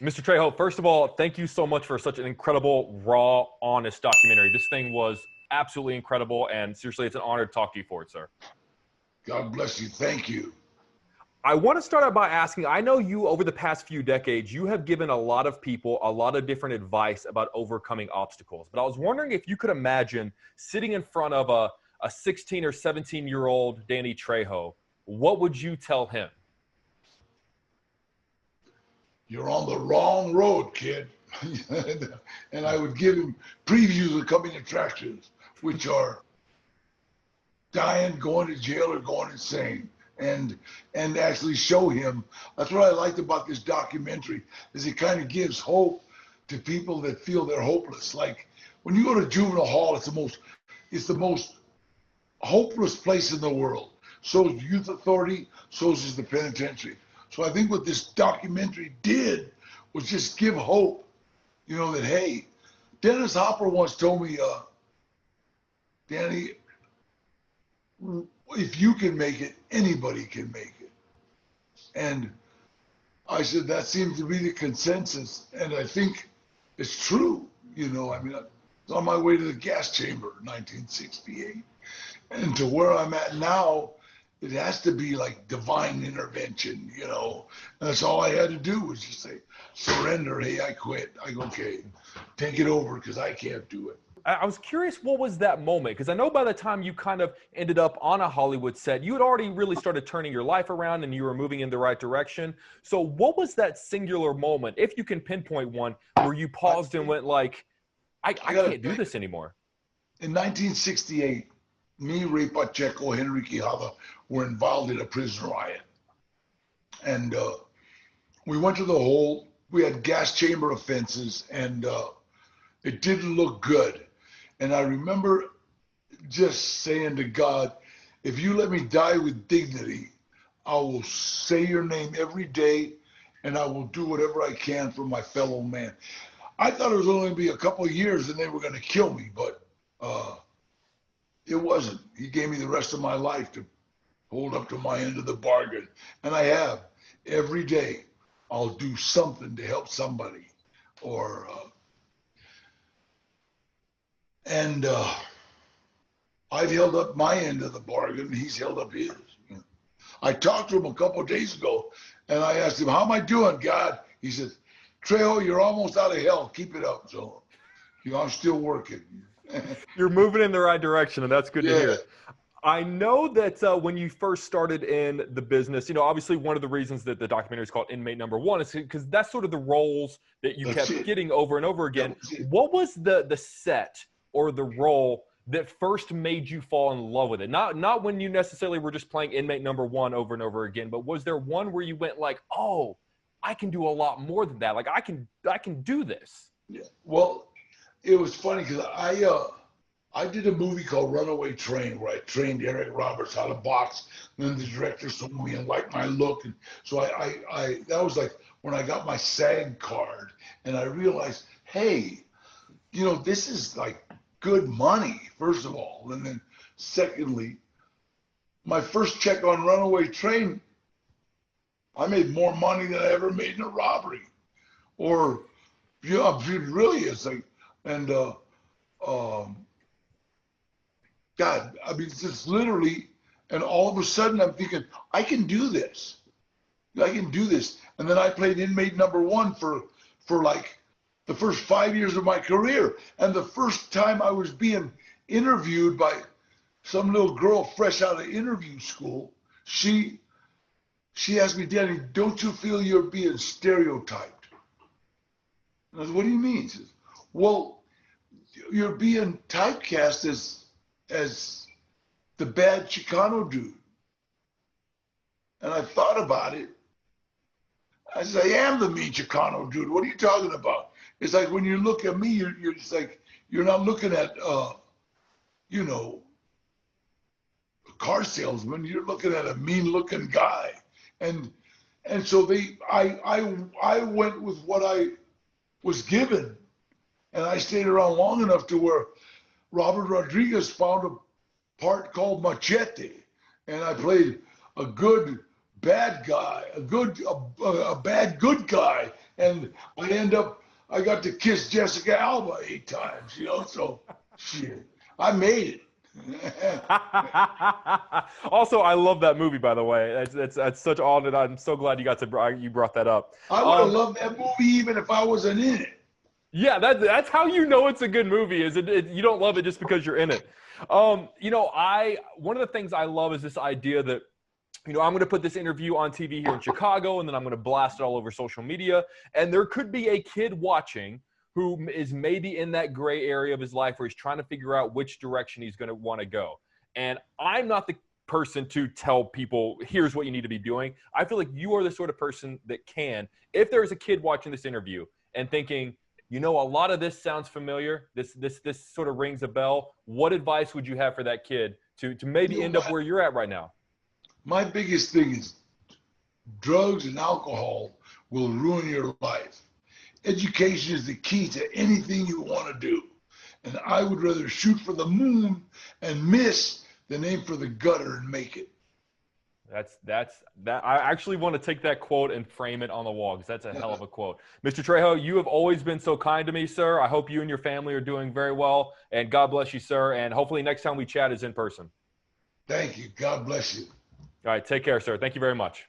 Mr. Trejo, first of all, thank you so much for such an incredible, raw, honest documentary. This thing was absolutely incredible, and seriously, it's an honor to talk to you for it, sir. God bless you. Thank you. I want to start out by asking, I know you, over the past few decades, you have given a lot of people a lot of different advice about overcoming obstacles. But I was wondering if you could imagine sitting in front of a 16 or 17-year-old Danny Trejo, what would you tell him? You're on the wrong road, kid. And I would give him previews of coming attractions, which are dying, going to jail, or going insane. And actually show him. That's what I liked about this documentary, is it kind of gives hope to people that feel they're hopeless. Like when you go to juvenile hall, it's the most hopeless place in the world. So is youth authority, so is the penitentiary. So I think what this documentary did was just give hope, that, hey, Dennis Hopper once told me, Danny, if you can make it, anybody can make it. And I said, that seems to be the consensus. And I think it's true. I was on my way to the gas chamber in 1968. And to where I'm at now, it has to be like divine intervention, And that's all I had to do was just say, surrender. Hey, I quit. I go, okay, take it over because I can't do it. I was curious, what was that moment? Because I know by the time you kind of ended up on a Hollywood set, you had already really started turning your life around and you were moving in the right direction. So what was that singular moment, if you can pinpoint one, where you paused and went like, I can't do this anymore? In 1968, me, Ray Pacheco, Henry Quijada were involved in a prison riot. And we went to the hole. We had gas chamber offenses, and it didn't look good. And I remember just saying to God, if you let me die with dignity, I will say your name every day, and I will do whatever I can for my fellow man. I thought it was only going to be a couple of years and they were going to kill me, but it wasn't. He gave me the rest of my life to hold up to my end of the bargain. And I have. Every day, I'll do something to help somebody. And I've held up my end of the bargain, and he's held up his. I talked to him a couple of days ago, and I asked him, how am I doing, God? He said, Trejo, you're almost out of hell. Keep it up. So, I'm still working. You're moving in the right direction, and that's good to hear. I know that when you first started in the business, obviously one of the reasons that the documentary is called Inmate Number One is because that's sort of the roles that you kept getting over and over again. What was the set or the role that first made you fall in love with it? Not when you necessarily were just playing Inmate Number One over and over again, but was there one where you went like, oh, I can do a lot more than that. Like I can do this. Yeah. Well, it was funny because I did a movie called Runaway Train where I trained Eric Roberts how to box. And then the director saw me and liked my look. And so I that was like when I got my SAG card and I realized, hey, this is like good money, first of all. And then secondly, my first check on Runaway Train, I made more money than I ever made in a robbery. Or, really, it's like, and God, it's just literally, and all of a sudden I'm thinking, I can do this. I can do this. And then I played Inmate Number One for like the first 5 years of my career. And the first time I was being interviewed by some little girl fresh out of interview school, she asked me, Danny, don't you feel you're being stereotyped? And I said, what do you mean? She says, well, you're being typecast as the bad Chicano dude. And I thought about it. I said, I am the mean Chicano dude. What are you talking about? It's like when you look at me, you're just like, you're not looking at, a car salesman. You're looking at a mean-looking guy. And so I went with what I was given. And I stayed around long enough to where Robert Rodriguez found a part called Machete, and I played a good bad guy, a bad good guy, and I got to kiss Jessica Alba 8 times, so shit, I made it. Also, I love that movie, by the way. That's such all that I'm so glad you brought that up. I would have loved that movie even if I wasn't in it. Yeah, that's how you know it's a good movie. Is you don't love it just because you're in it. One of the things I love is this idea that I'm going to put this interview on TV here in Chicago, and then I'm going to blast it all over social media. And there could be a kid watching who is maybe in that gray area of his life where he's trying to figure out which direction he's going to want to go. And I'm not the person to tell people, here's what you need to be doing. I feel like you are the sort of person that can, if there's a kid watching this interview and thinking, a lot of this sounds familiar, this sort of rings a bell, what advice would you have for that kid to maybe end up where you're at right now? My biggest thing is drugs and alcohol will ruin your life. Education is the key to anything you want to do. And I would rather shoot for the moon and miss than aim for the gutter and make it. I actually want to take that quote and frame it on the wall because that's a hell of a quote. Mr. Trejo, you have always been so kind to me, sir. I hope you and your family are doing very well, and God bless you, sir. And hopefully next time we chat is in person. Thank you. God bless you. All right, take care, sir. Thank you very much.